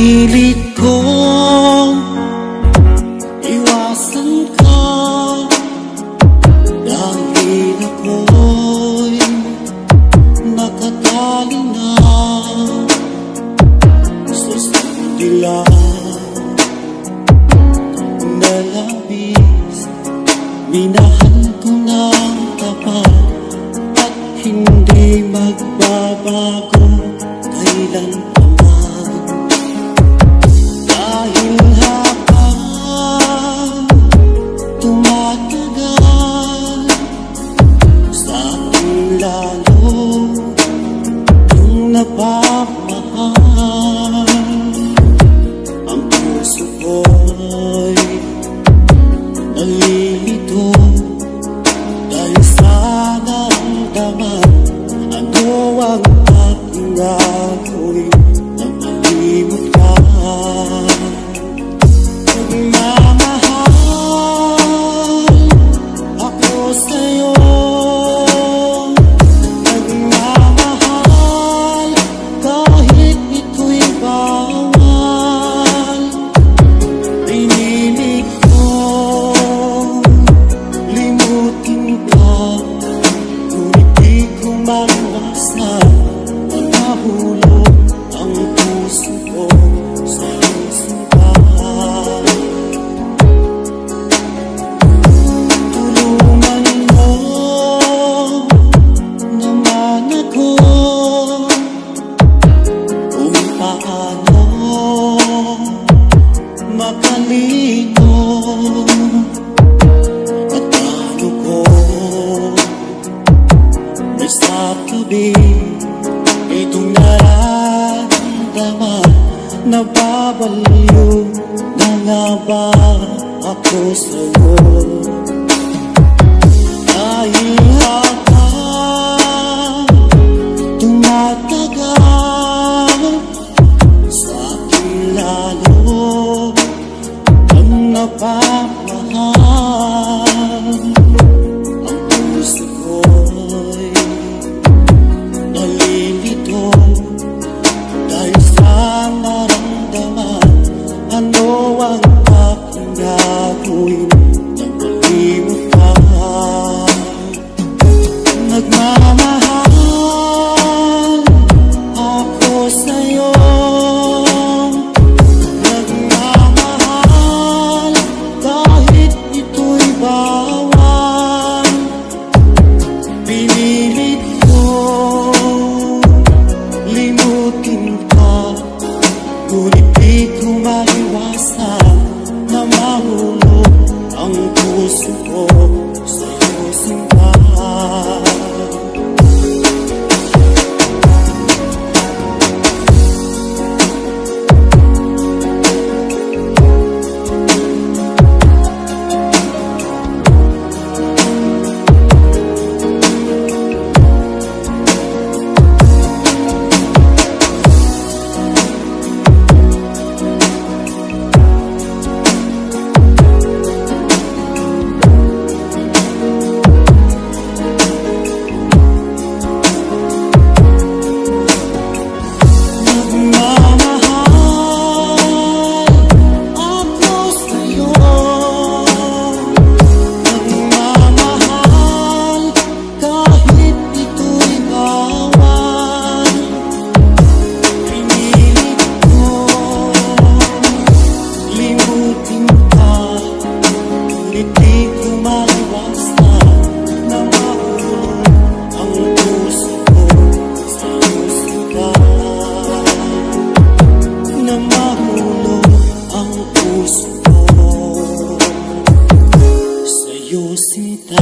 Pinilit kong iwasan ka dahil ako'y nakatali na sa sandila na labis. Minahal ko ng tapat at hindi magbabago kailan pa man. Dahil habang tumatagal, sa akin lalo yung napapahal. Ang puso ko'y nalilito dahil sa naramdaman. Ano ang aking gagawin na malimot ka? Nagmamahal ako sa'yo, nagmamahal kahit ito'y bawal. Pinilit kong limutin ka, ngunit di ko maiwasan na nahulog ang puso ko sa iyong sinta. Tulungan mo naman ako kung paano makalino at paano ko nasa tabi itong nararamdaman. Nababaliw na nga ba ako sa'yo? Dahil habang tumatagal, sa akin lalo ang napapahal. Ang puso ko'y nalilito dahil sa naramdaman. Ano ang aking gagawin na malimot ka? Nagmamahal ako sa'yo, nagmamahal kahit ito'y bawal. Pinilit ko limutin ka, ngunit di ko maiwasan na mahulog ang puso ko sa iyong sinta. Sinta.